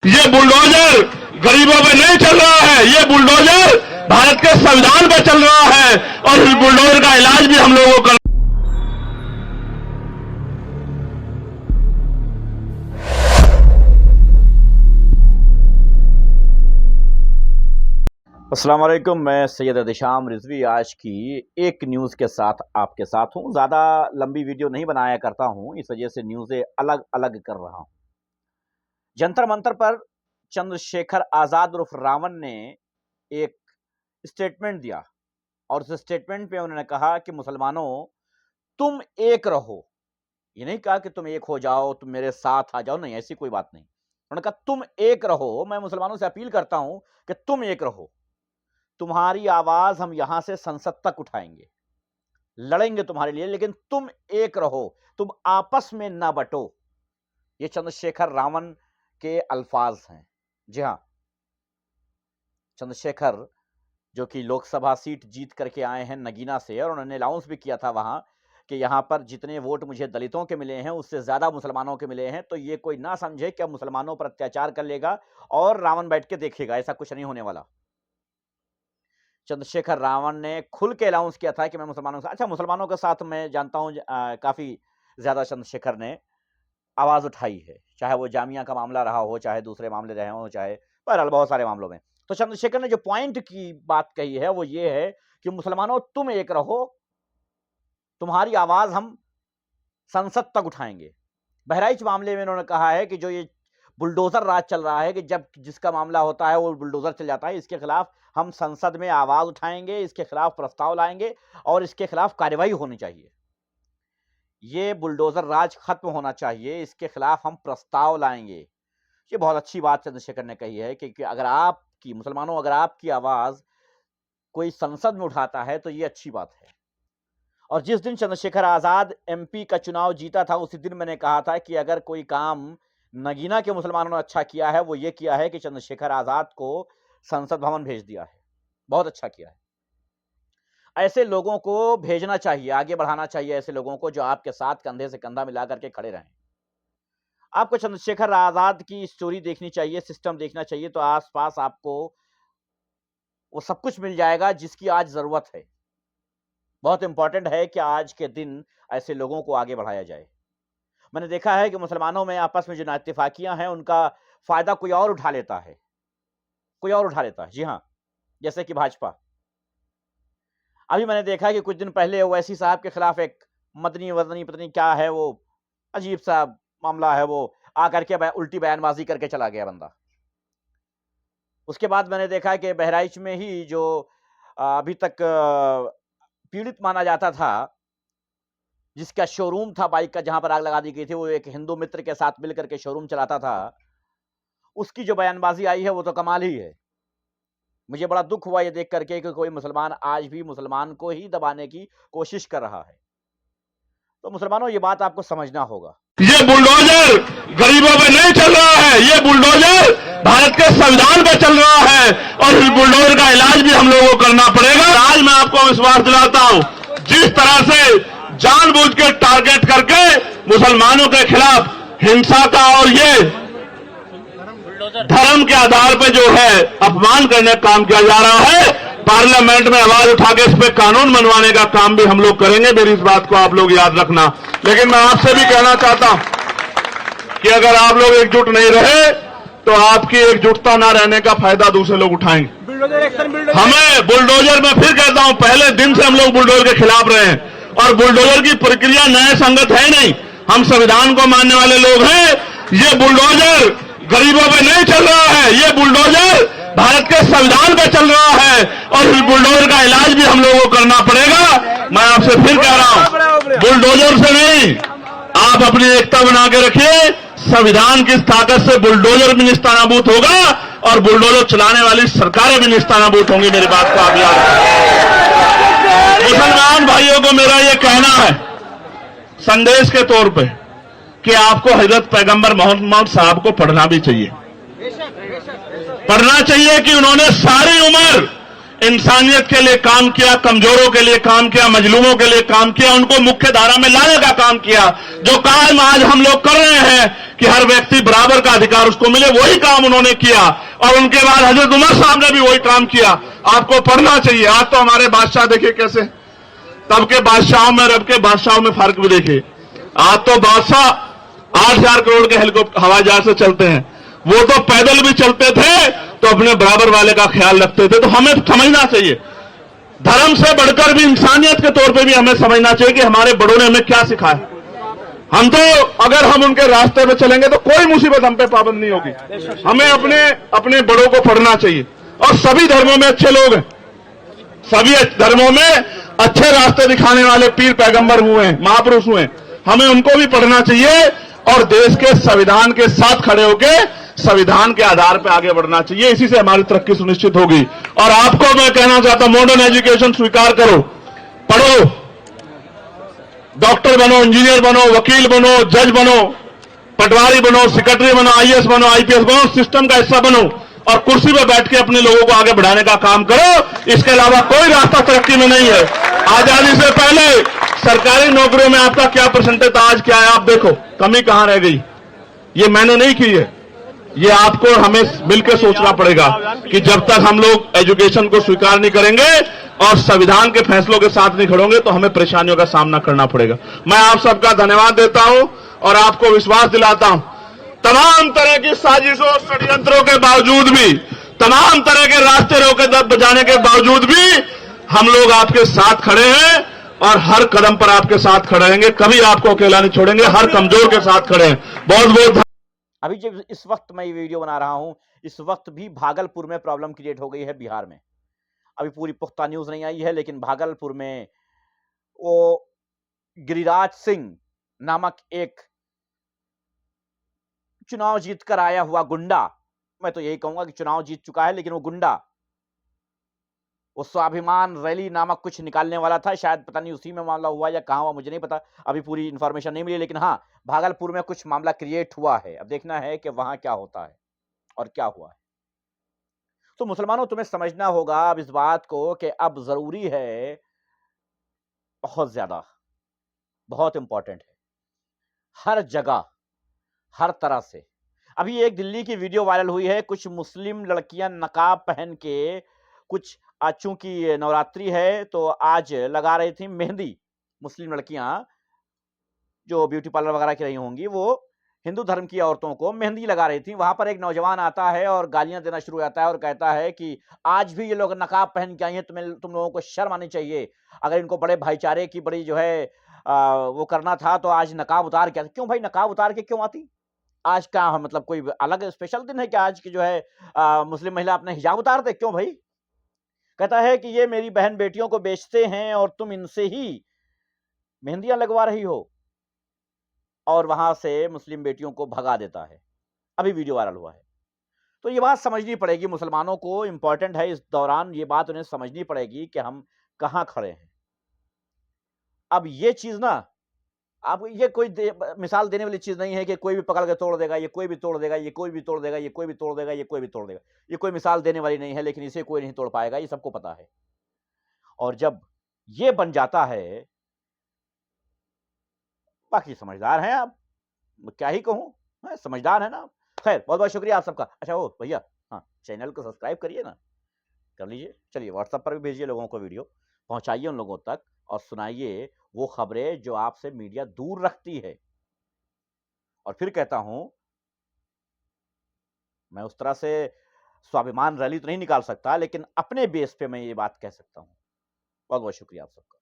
ये बुलडोजर गरीबों पे नहीं चल रहा है, ये बुलडोजर भारत के संविधान पे चल रहा है और इस बुलडोजर का इलाज भी हम लोगों को करना। अस्सलाम वालेकुम, मैं सैयद दिशाम रिजवी आज की एक न्यूज़ के साथ आपके साथ हूं। ज़्यादा लंबी वीडियो नहीं बनाया करता हूं, इस वजह से न्यूज़ें अलग अलग कर रहा हूं। जंतर मंतर पर चंद्रशेखर आज़ाद उर्फ रावण ने एक स्टेटमेंट दिया और उस स्टेटमेंट पे उन्होंने कहा कि मुसलमानों तुम एक रहो। ये नहीं कहा कि तुम एक हो जाओ, तुम मेरे साथ आ जाओ, नहीं, ऐसी कोई बात नहीं। उन्होंने कहा तुम एक रहो। मैं मुसलमानों से अपील करता हूं कि तुम एक रहो। तुम्हारी आवाज हम यहां से संसद तक उठाएंगे, लड़ेंगे तुम्हारे लिए, लेकिन तुम एक रहो, तुम आपस में ना बटो। ये चंद्रशेखर रावण के अल्फाज हैं। जी हां, चंद्रशेखर जो कि लोकसभा सीट जीत करके आए हैं नगीना से, और उन्होंने अनाउंस भी किया था वहां कि यहां पर जितने वोट मुझे दलितों के मिले हैं उससे ज्यादा मुसलमानों के मिले हैं, तो ये कोई ना समझे कि अब मुसलमानों पर अत्याचार कर लेगा और रावण बैठ के देखेगा। ऐसा कुछ नहीं होने वाला। चंद्रशेखर रावण ने खुल के अनाउंस किया था कि मैं मुसलमानों के साथ, अच्छा मुसलमानों के साथ मैं जानता हूं काफी ज्यादा चंद्रशेखर ने आवाज उठाई है, चाहे वो जामिया का मामला रहा हो, चाहे दूसरे मामले रहे हो, चाहे बहरहाल बहुत सारे मामलों में। तो चंद्रशेखर ने जो पॉइंट की बात कही है वो ये है कि मुसलमानों तुम एक रहो, तुम्हारी आवाज हम संसद तक उठाएंगे। बहराइच मामले में उन्होंने कहा है कि जो ये बुलडोजर राज चल रहा है कि जब जिसका मामला होता है वो बुलडोजर चल जाता है, इसके खिलाफ हम संसद में आवाज उठाएंगे, इसके खिलाफ प्रस्ताव लाएंगे और इसके खिलाफ कार्यवाही होनी चाहिए। ये बुलडोजर राज खत्म होना चाहिए, इसके खिलाफ हम प्रस्ताव लाएंगे। ये बहुत अच्छी बात चंद्रशेखर ने कही है कि अगर आपकी मुसलमानों अगर आपकी आवाज कोई संसद में उठाता है तो ये अच्छी बात है। और जिस दिन चंद्रशेखर आजाद एमपी का चुनाव जीता था उसी दिन मैंने कहा था कि अगर कोई काम नगीना के मुसलमानों ने अच्छा किया है वो ये किया है कि चंद्रशेखर आजाद को संसद भवन भेज दिया है। बहुत अच्छा किया है। ऐसे लोगों को भेजना चाहिए, आगे बढ़ाना चाहिए ऐसे लोगों को जो आपके साथ कंधे से कंधा मिला करके खड़े रहें। आपको चंद्रशेखर आजाद की स्टोरी देखनी चाहिए, सिस्टम देखना चाहिए, तो आसपास आपको वो सब कुछ मिल जाएगा जिसकी आज जरूरत है। बहुत इंपॉर्टेंट है कि आज के दिन ऐसे लोगों को आगे बढ़ाया जाए। मैंने देखा है कि मुसलमानों में आपस में जो नाइत्तेफाकियां हैं उनका फायदा कोई और उठा लेता है, कोई और उठा लेता है। जी हां, जैसे कि भाजपा। अभी मैंने देखा कि कुछ दिन पहले ओवैसी साहब के खिलाफ एक मदनी वदनी पत्नी क्या है वो अजीब सा मामला है, वो आकर के उल्टी बयानबाजी करके चला गया बंदा। उसके बाद मैंने देखा कि बहराइच में ही जो अभी तक पीड़ित माना जाता था, जिसका शोरूम था बाइक का जहां पर आग लगा दी गई थी, वो एक हिंदू मित्र के साथ मिलकर के शोरूम चलाता था, उसकी जो बयानबाजी आई है वो तो कमाल ही है। मुझे बड़ा दुख हुआ ये देख करके कि कोई मुसलमान आज भी मुसलमान को ही दबाने की कोशिश कर रहा है। तो मुसलमानों ये बात आपको समझना होगा। ये बुलडोजर गरीबों पे नहीं चल रहा है, ये बुलडोजर भारत के संविधान पे चल रहा है और इस बुलडोजर का इलाज भी हम लोगों को करना पड़ेगा। आज मैं आपको विश्वास दिलाता हूं, जिस तरह से जानबूझ के टारगेट करके मुसलमानों के खिलाफ हिंसा का और ये धर्म के आधार पर जो है अपमान करने का काम किया जा रहा है, पार्लियामेंट में आवाज उठा के इस पे कानून बनवाने का काम भी हम लोग करेंगे। मेरी इस बात को आप लोग याद रखना। लेकिन मैं आपसे भी कहना चाहता हूं कि अगर आप लोग एकजुट नहीं रहे तो आपकी एकजुटता ना रहने का फायदा दूसरे लोग उठाएंगे। हमें बुलडोजर, मैं फिर कहता हूं, पहले दिन से हम लोग बुलडोजर के खिलाफ रहे हैं और बुलडोजर की प्रक्रिया न्याय संगत है नहीं। हम संविधान को मानने वाले लोग हैं। ये बुलडोजर गरीबों पे नहीं चल रहा है, ये बुलडोजर भारत के संविधान पे चल रहा है और इस बुलडोजर का इलाज भी हम लोगों को करना पड़ेगा। मैं आपसे फिर कह रहा हूं, बुलडोजर से नहीं, आप अपनी एकता बना के रखिए। संविधान की ताकत से बुलडोजर भी निस्तानाबूद होगा और बुलडोजर चलाने वाली सरकारें भी निस्तानाबूद होंगी। मेरी बात को आप याद रखें। मुसलमान भाइयों को मेरा यह कहना है संदेश के तौर पर कि आपको हजरत पैगंबर मोहम्मद साहब को पढ़ना भी चाहिए। पढ़ना चाहिए कि उन्होंने सारी उम्र इंसानियत के लिए काम किया, कमजोरों के लिए काम किया, मजलूमों के लिए काम किया, उनको मुख्य धारा में लाने का काम किया। जो काम आज हम लोग कर रहे हैं कि हर व्यक्ति बराबर का अधिकार उसको मिले, वही काम उन्होंने किया। और उनके बाद हजरत उमर साहब ने भी वही काम किया। आपको पढ़ना चाहिए। आज तो हमारे बादशाह देखिए कैसे, तब के बादशाहों में रब के बादशाहों में फर्क भी देखिए। आज तो बादशाह 8,000 करोड़ के हेलीकॉप्टर हवाई जहाज से चलते हैं, वो तो पैदल भी चलते थे तो अपने बराबर वाले का ख्याल रखते थे। तो हमें समझना चाहिए, धर्म से बढ़कर भी इंसानियत के तौर पे भी हमें समझना चाहिए कि हमारे बड़ों ने हमें क्या सिखाया। हम तो अगर हम उनके रास्ते पे चलेंगे तो कोई मुसीबत हम पे पाबंद नहीं होगी। हमें अपने बड़ों को पढ़ना चाहिए। और सभी धर्मों में अच्छे लोग हैं, सभी धर्मों में अच्छे रास्ते दिखाने वाले पीर पैगंबर हुए हैं, महापुरुष हुए हैं। हमें उनको भी पढ़ना चाहिए और देश के संविधान के साथ खड़े होकर संविधान के आधार पर आगे बढ़ना चाहिए। इसी से हमारी तरक्की सुनिश्चित होगी। और आपको मैं कहना चाहता हूं, मॉडर्न एजुकेशन स्वीकार करो, पढ़ो, डॉक्टर बनो, इंजीनियर बनो, वकील बनो, जज बनो, पटवारी बनो, सेक्रेटरी बनो, आईएएस बनो, आईपीएस बनो, सिस्टम का हिस्सा बनो और कुर्सी पर बैठ के अपने लोगों को आगे बढ़ाने का काम करो। इसके अलावा कोई रास्ता तरक्की में नहीं है। आजादी से पहले सरकारी नौकरियों में आपका क्या परसेंटेज था, आज क्या है आप देखो, कमी कहां रह गई। ये मैंने नहीं की है, ये आपको हमें मिलकर सोचना पड़ेगा कि जब तक हम लोग एजुकेशन को स्वीकार नहीं करेंगे और संविधान के फैसलों के साथ नहीं खड़ोगे तो हमें परेशानियों का सामना करना पड़ेगा। मैं आप सबका धन्यवाद देता हूं और आपको विश्वास दिलाता हूं, तमाम तरह की साजिशों षड्यंत्रों के बावजूद भी, तमाम तरह के रास्ते रोके दब बजाने के बावजूद भी हम लोग आपके साथ खड़े हैं और हर कदम पर आपके साथ खड़े रहेंगे। कभी आपको अकेला नहीं छोड़ेंगे, हर कमजोर के साथ खड़े हैं। बहुत बहुत अभी जब इस वक्त मैं ये वीडियो बना रहा हूं, इस वक्त भी भागलपुर में प्रॉब्लम क्रिएट हो गई है बिहार में। अभी पूरी पुख्ता न्यूज नहीं आई है, लेकिन भागलपुर में वो गिरिराज सिंह नामक एक चुनाव जीतकर आया हुआ गुंडा, मैं तो यही कहूंगा कि चुनाव जीत चुका है लेकिन वो गुंडा, वो स्वाभिमान रैली नामक कुछ निकालने वाला था, शायद पता नहीं उसी में मामला हुआ या कहां हुआ मुझे नहीं पता, अभी पूरी इंफॉर्मेशन नहीं मिली। लेकिन हाँ, भागलपुर में कुछ मामला क्रिएट हुआ है। अब देखना है कि वहां क्या होता है और क्या हुआ है। तो मुसलमानों, तुम्हें समझना होगा अब इस बात को कि अब जरूरी है, बहुत ज्यादा, बहुत इंपॉर्टेंट है, हर जगह, हर तरह से। अभी एक दिल्ली की वीडियो वायरल हुई है, कुछ मुस्लिम लड़कियां नकाब पहन के, कुछ आज चूंकि नवरात्रि है तो आज लगा रही थी मेहंदी। मुस्लिम लड़कियां जो ब्यूटी पार्लर वगैरह की रही होंगी, वो हिंदू धर्म की औरतों को मेहंदी लगा रही थी। वहां पर एक नौजवान आता है और गालियां देना शुरू हो जाता है और कहता है कि आज भी ये लोग नकाब पहन के आई हैं, तुम लोगों को शर्म आनी चाहिए। अगर इनको बड़े भाईचारे की बड़ी जो है वो करना था तो आज नकाब उतार के आती। क्यों भाई, नकाब उतार के क्यों आती? आज क्या मतलब कोई अलग स्पेशल दिन है कि आज की जो है मुस्लिम महिला अपने हिजाब उतार दे? क्यों भाई? कहता है कि ये मेरी बहन बेटियों को बेचते हैं और तुम इनसे ही मेहंदियां लगवा रही हो, और वहां से मुस्लिम बेटियों को भगा देता है। अभी वीडियो वायरल हुआ है। तो ये बात समझनी पड़ेगी मुसलमानों को, इंपॉर्टेंट है इस दौरान ये बात उन्हें समझनी पड़ेगी कि हम कहां खड़े हैं। अब ये चीज ना, आप ये कोई मिसाल देने वाली चीज नहीं है कि कोई भी पकड़ के तोड़ देगा, ये कोई भी तोड़ देगा, ये कोई भी तोड़ देगा, ये कोई भी तोड़ देगा, ये कोई भी तोड़ देगा। ये कोई मिसाल देने वाली नहीं है, लेकिन इसे कोई नहीं तोड़ पाएगा, ये सबको पता है। और जब ये बन जाता है, बाकी समझदार हैं आप, क्या ही कहूं, समझदार है ना आप। खैर, बहुत बहुत शुक्रिया आप सबका। अच्छा ओ भैया, हाँ, चैनल को सब्सक्राइब करिए ना, कर लीजिए। चलिए, व्हाट्सएप पर भी भेजिए लोगों को वीडियो, पहुंचाइए उन लोगों तक और सुनाइए वो खबरें जो आपसे मीडिया दूर रखती है। और फिर कहता हूं, मैं उस तरह से स्वाभिमान रैली तो नहीं निकाल सकता, लेकिन अपने बेस पे मैं ये बात कह सकता हूं। बहुत बहुत शुक्रिया आप सबका।